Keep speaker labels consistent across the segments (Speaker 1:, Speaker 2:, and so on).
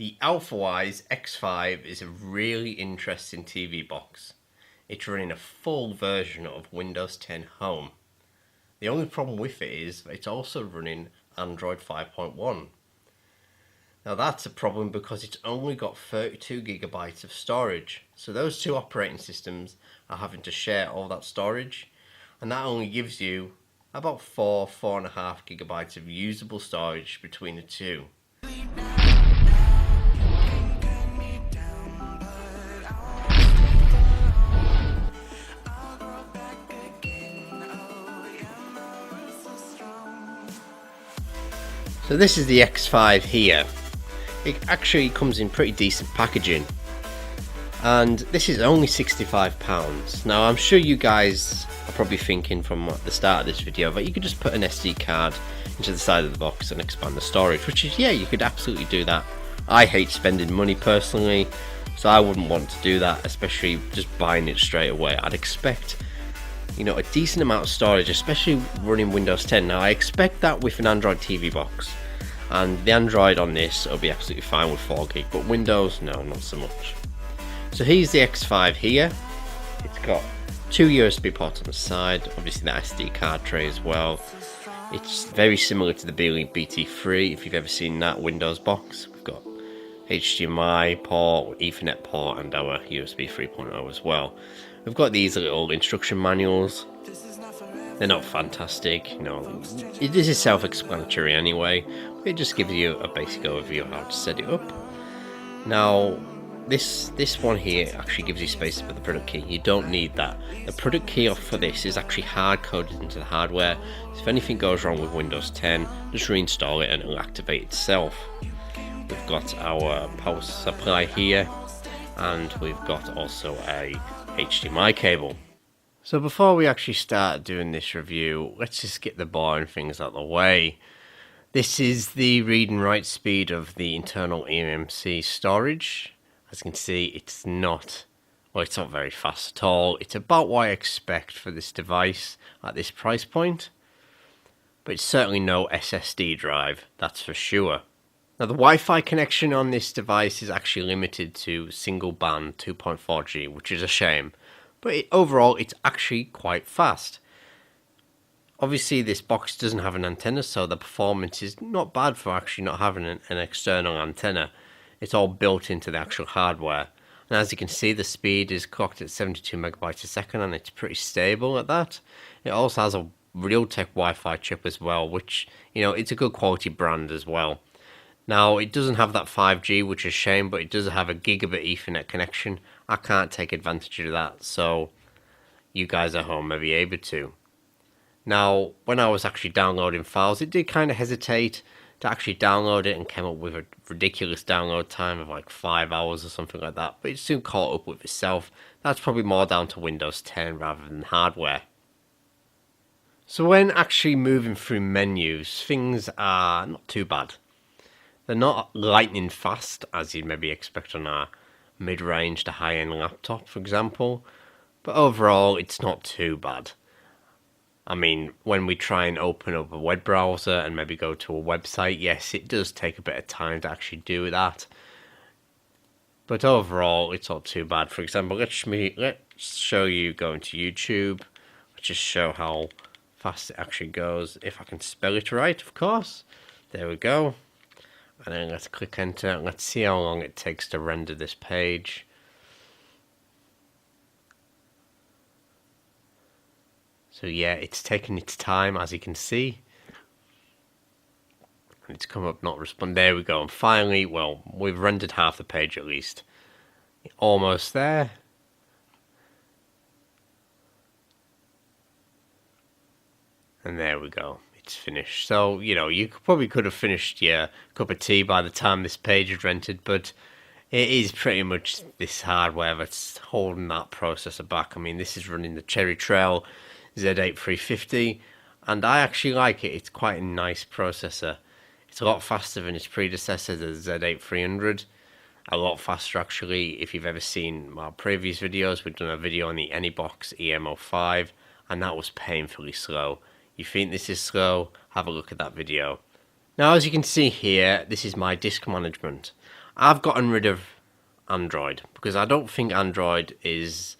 Speaker 1: The Alfawise X5 is a really interesting TV box. It's running a full version of Windows 10 Home. The only problem with it is it's also running Android 5.1. Now that's a problem because it's only got 32 gigabytes of storage. So those two operating systems are having to share all that storage, and that only gives you about 4.5 gigabytes of usable storage between the two. So this is the X5 here. It actually comes in pretty decent packaging, and this is only £65. Now I'm sure you guys are probably thinking from the start of this video that you could just put an SD card into the side of the box and expand the storage, which is, yeah, you could absolutely do that. I hate spending money personally, so I wouldn't want to do that, especially just buying it straight away. I'd expect, you know, a decent amount of storage, especially running Windows 10. Now I expect that with an Android TV box, and the Android on this will be absolutely fine with 4 gig, but Windows, no, not so much. So here's the X5 here. It's got 2 USB ports on the side, obviously the SD card tray as well. It's very similar to the Beelink BT3 if you've ever seen that Windows box. We've got HDMI port, Ethernet port, and our USB 3.0 as well. We've got these little instruction manuals. They're not fantastic, you know, this is self-explanatory anyway, but it just gives you a basic overview of how to set it up. Now, this one here actually gives you space for the product key. You don't need that. The product key for this is actually hard-coded into the hardware. So if anything goes wrong with Windows 10, just reinstall it and it'll activate itself. We've got our power supply here, and we've got also a HDMI cable. So before we actually start doing this review, let's just get the boring things out of the way. This is the read and write speed of the internal eMMC storage. As you can see, it's not very fast at all. It's about what I expect for this device at this price point, but it's certainly no SSD drive, that's for sure. Now the Wi-Fi connection on this device is actually limited to single band 2.4G, which is a shame. But overall, it's actually quite fast. Obviously, this box doesn't have an antenna, so the performance is not bad for actually not having an external antenna. It's all built into the actual hardware. And as you can see, the speed is clocked at 72 megabytes a second, and it's pretty stable at that. It also has a Realtek Wi-Fi chip as well, which, you know, it's a good quality brand as well. Now, it doesn't have that 5G, which is a shame, but it does have a gigabit Ethernet connection. I can't take advantage of that, so you guys at home may be able to. Now, when I was actually downloading files, it did kind of hesitate to actually download it and came up with a ridiculous download time of like 5 hours or something like that, but it soon caught up with itself. That's probably more down to Windows 10 rather than hardware. So when actually moving through menus, things are not too bad. They're not lightning fast, as you'd maybe expect on a mid-range to high-end laptop, for example, but overall it's not too bad. I mean, when we try and open up a web browser and maybe go to a website, yes, it does take a bit of time to actually do that, but overall it's not too bad. For example, let's show you going to YouTube. Let's just show how fast it actually goes, if I can spell it right, of course. There we go. And then let's click enter, and let's see how long it takes to render this page. So yeah, it's taking its time, as you can see. And it's come up not respond. There we go. And finally, well, we've rendered half the page at least. Almost there. And there we go. It's finished. So, you know, you probably could have finished your cup of tea by the time this page is rendered, but it is pretty much this hardware that's holding that processor back. I mean, this is running the Cherry Trail Z8350, and I actually like it. It's quite a nice processor. It's a lot faster than its predecessor, the Z8300. A lot faster, actually. If you've ever seen my previous videos, we've done a video on the AnyBox EM05, and that was painfully slow. You think this is slow? Have a look at that video. Now, as you can see here, this is my disk management. I've gotten rid of Android because I don't think Android is,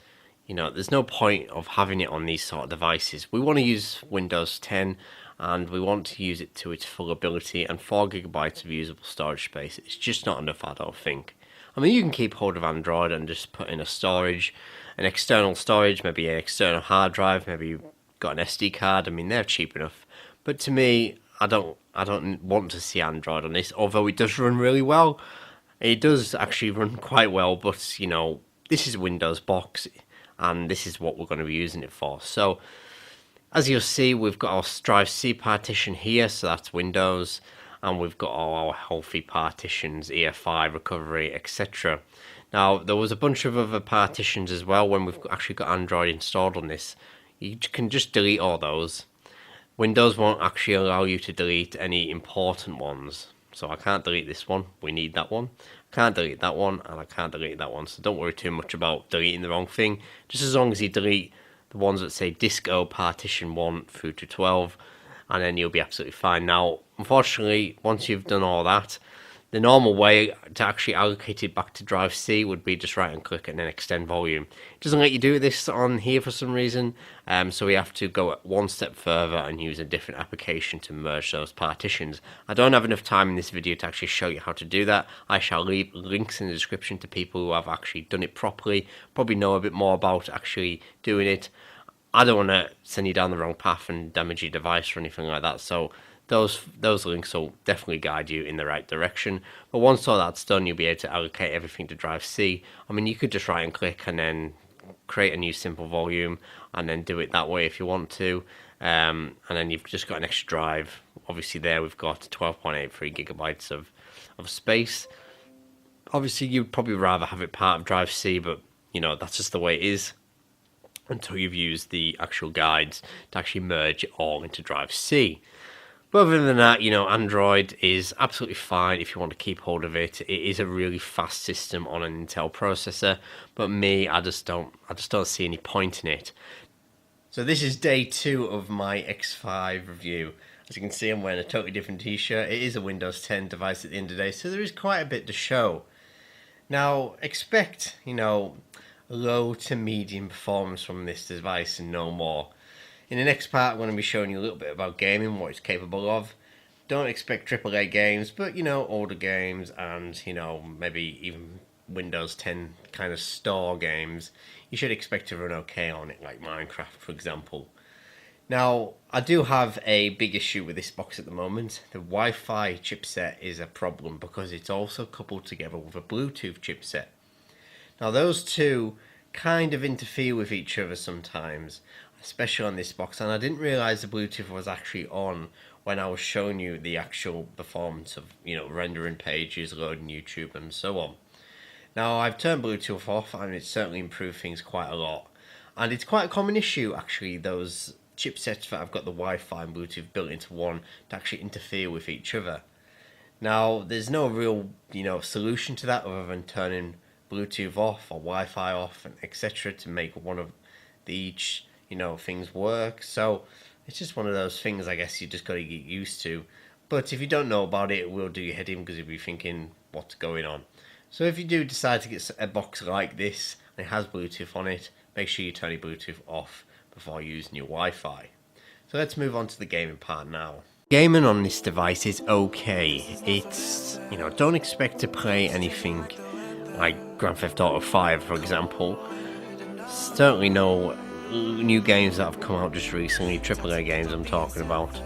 Speaker 1: there's no point of having it on these sort of devices. We want to use Windows 10 and we want to use it to its full ability, and 4 gigabytes of usable storage space, it's just not enough, I don't think. I mean, you can keep hold of Android and just put in a storage, an external storage, maybe an external hard drive, maybe you've got an SD card. I mean, they're cheap enough. But to me, I don't want to see Android on this, although it does run really well. It does actually run quite well, but this is a Windows box, and this is what we're going to be using it for. So, as you'll see, we've got our drive C partition here, so that's Windows, and we've got all our healthy partitions, EFI, recovery, etc. Now, there was a bunch of other partitions as well when we've actually got Android installed on this. You can just delete all those. Windows won't actually allow you to delete any important ones. So I can't delete this one, we need that one. I can't delete that one, and I can't delete that one. So don't worry too much about deleting the wrong thing. Just as long as you delete the ones that say disk O partition 1 through to 12, and then you'll be absolutely fine. Now, unfortunately, once you've done all that, the normal way to actually allocate it back to drive C would be just right and click and then extend volume. It doesn't let you do this on here for some reason, so we have to go one step further and use a different application to merge those partitions. I don't have enough time in this video to actually show you how to do that. I shall leave links in the description to people who have actually done it properly, probably know a bit more about actually doing it. I don't want to send you down the wrong path and damage your device or anything like that, so those links will definitely guide you in the right direction. But once all that's done, you'll be able to allocate everything to drive C. I mean, you could just right and click and then create a new simple volume and then do it that way if you want to. And then you've just got an extra drive. Obviously there we've got 12.83 gigabytes of space. Obviously you'd probably rather have it part of drive C, but that's just the way it is until you've used the actual guides to actually merge it all into drive C. But other than that, Android is absolutely fine if you want to keep hold of it. It is a really fast system on an Intel processor, but me, I just don't see any point in it. So this is day 2 of my X5 review. As you can see, I'm wearing a totally different t-shirt. It is a Windows 10 device at the end of the day, so there is quite a bit to show. Now, expect, low to medium performance from this device and no more. In the next part, I'm going to be showing you a little bit about gaming, what it's capable of. Don't expect AAA games, but, older games and, maybe even Windows 10 kind of store games. You should expect to run okay on it, like Minecraft, for example. Now, I do have a big issue with this box at the moment. The Wi-Fi chipset is a problem because it's also coupled together with a Bluetooth chipset. Now, those two kind of interfere with each other sometimes, especially on this box, and I didn't realize the Bluetooth was actually on when I was showing you the actual performance of rendering pages, loading YouTube and so on. Now I've turned Bluetooth off and it's certainly improved things quite a lot, and it's quite a common issue actually, those chipsets that have got the Wi-Fi and Bluetooth built into one to actually interfere with each other. Now there's no real solution to that other than turning Bluetooth off or Wi-Fi off and etc. to make one of each things work. So it's just one of those things I guess you just got to get used to. But if you don't know about it, it will do your head in because you'll be thinking what's going on. So if you do decide to get a box like this and it has Bluetooth on it, make sure you turn your Bluetooth off before using your Wi-Fi. So let's move on to the gaming part now. Gaming on this device is okay. It's, don't expect to play anything like Grand Theft Auto 5 for example. Certainly no new games that have come out just recently, AAA games I'm talking about.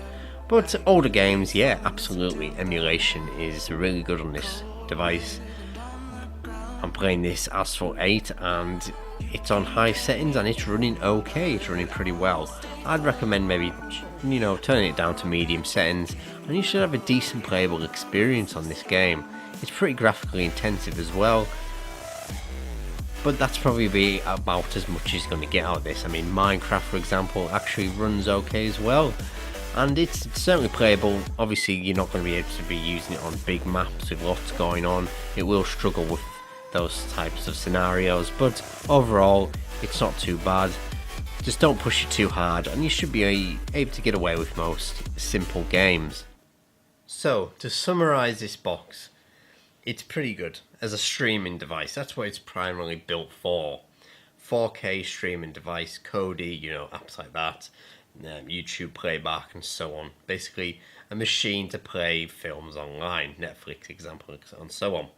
Speaker 1: But older games, yeah, absolutely. Emulation is really good on this device. I'm playing this Asphalt 8 and it's on high settings and it's running okay, it's running pretty well. I'd recommend maybe, turning it down to medium settings and you should have a decent playable experience on this game. It's pretty graphically intensive as well, but that's probably about as much as you're going to get out of this. I mean, Minecraft, for example, actually runs okay as well, and it's certainly playable. Obviously, you're not going to be able to be using it on big maps with lots going on. It will struggle with those types of scenarios, but overall, it's not too bad. Just don't push it too hard, and you should be able to get away with most simple games. So, to summarise this box, it's pretty good as a streaming device. That's what it's primarily built for. 4K streaming device, KODI, you know, apps like that, YouTube playback and so on. Basically a machine to play films online, Netflix example, and so on.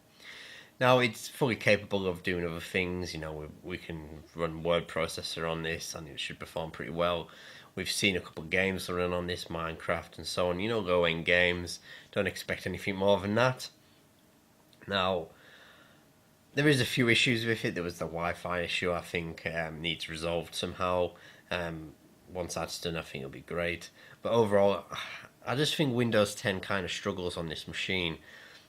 Speaker 1: Now it's fully capable of doing other things. You know, we can run word processor on this and it should perform pretty well. We've seen a couple of games run on this, Minecraft and so on, you know, low-end games. Don't expect anything more than that. Now, there is a few issues with it. There was the Wi-Fi issue, I think, needs resolved somehow. Once that's done, I think it'll be great. But overall, I just think Windows 10 kind of struggles on this machine.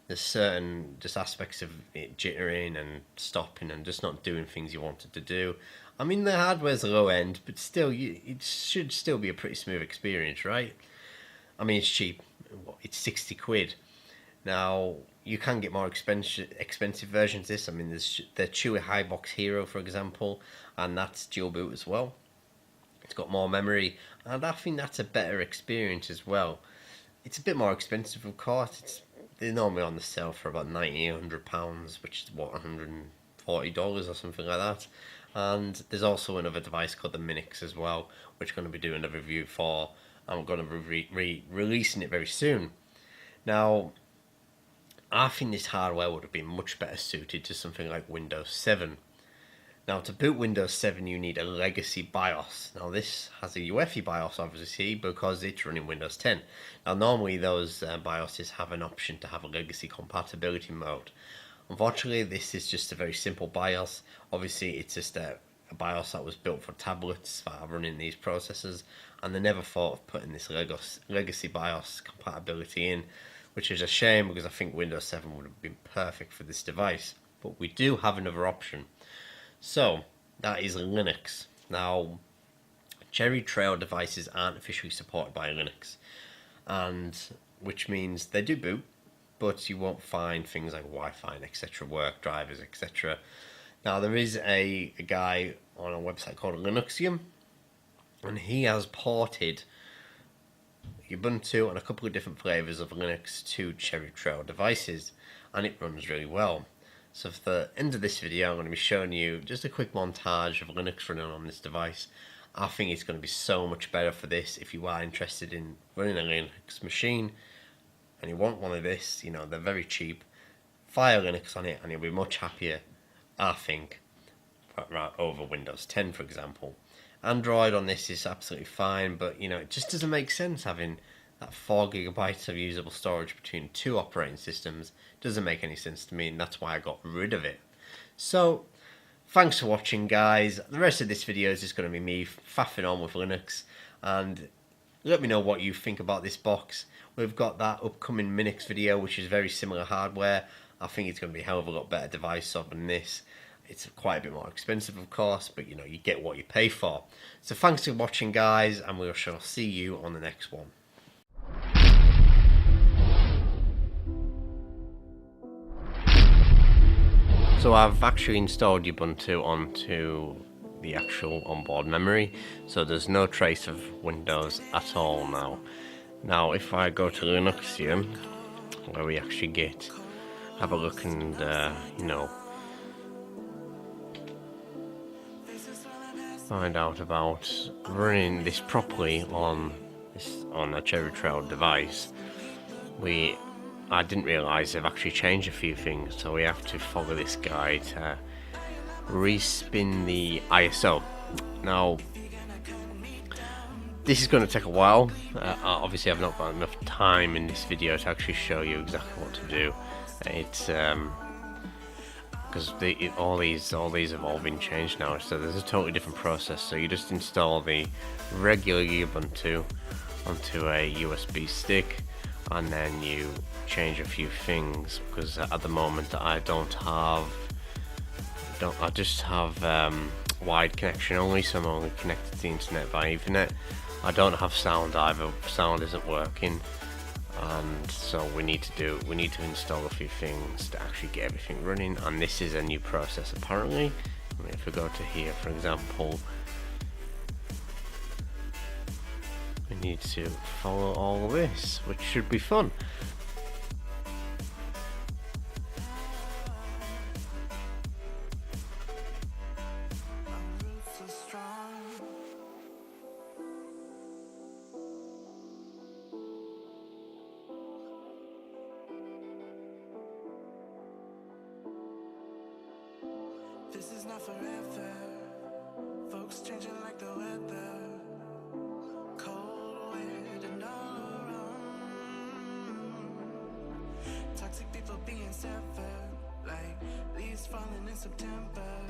Speaker 1: There's certain just aspects of it jittering and stopping and just not doing things you wanted to do. I mean, the hardware's low end, but still, it should still be a pretty smooth experience, right? I mean, it's cheap. It's 60 quid. Now, you can get more expensive versions of this. I mean, there's the Chewy Highbox Hero, for example, and that's dual boot as well. It's got more memory, and I think that's a better experience as well. It's a bit more expensive, of course. They're normally on the sale for about £90, £100, which is what, $140 or something like that. And there's also another device called the Minix as well, which I'm going to be doing a review for. I'm going to be releasing it very soon. Now, I think this hardware would have been much better suited to something like Windows 7. Now, to boot Windows 7, you need a legacy BIOS. Now, this has a UEFI BIOS, obviously, because it's running Windows 10. Now, normally those BIOSes have an option to have a legacy compatibility mode. Unfortunately, this is just a very simple BIOS. Obviously, it's just a BIOS that was built for tablets that are running these processors, and they never thought of putting this legacy BIOS compatibility in, which is a shame because I think Windows 7 would have been perfect for this device. But we do have another option. So, that is Linux. Now, Cherry Trail devices aren't officially supported by Linux, and which means they do boot, but you won't find things like Wi-Fi and etc., work drivers, etc. Now, there is a guy on a website called Linuxium, and he has ported Ubuntu and a couple of different flavors of Linux to Cherry Trail devices, and it runs really well. So for the end of this video, I'm going to be showing you just a quick montage of Linux running on this device. I think it's going to be so much better for this if you are interested in running a Linux machine and you want one of this. You know, they're very cheap. Fire Linux on it and you'll be much happier, I think, over Windows 10, for example. Android on this is absolutely fine, but you know, it just doesn't make sense having that 4 GB of usable storage between two operating systems. Doesn't make any sense to me, and that's why I got rid of it. So, thanks for watching, guys. The rest of this video is just going to be me faffing on with Linux, and let me know what you think about this box. We've got that upcoming Minix video, which is very similar hardware. I think it's going to be a hell of a lot better device than this. It's quite a bit more expensive, of course, but you know, you get what you pay for. So thanks for watching, guys, and we shall see you on the next one. So I've actually installed Ubuntu onto the actual onboard memory, so there's no trace of Windows at all now. Now if I go to Linuxium, where we actually have a look and you know, find out about running this properly on a Cherry Trail device, I didn't realise they've actually changed a few things, so we have to follow this guide to respin the ISO. Now, this is going to take a while. Obviously, I've not got enough time in this video to actually show you exactly what to do. It's because all these have all been changed now, so there's a totally different process. So you just install the regular Ubuntu onto a USB stick, and then you change a few things, because at the moment I just have wide connection only, so I'm only connected to the internet via Ethernet. I don't have sound either. Sound isn't working, and so we need to install a few things to actually get everything running, and this is a new process apparently. I mean, if we go to here, for example, we need to follow all of this, which should be fun.
Speaker 2: This is not forever. Folks changing like the weather. Cold wind and all around. Toxic people being severed, like leaves falling in September.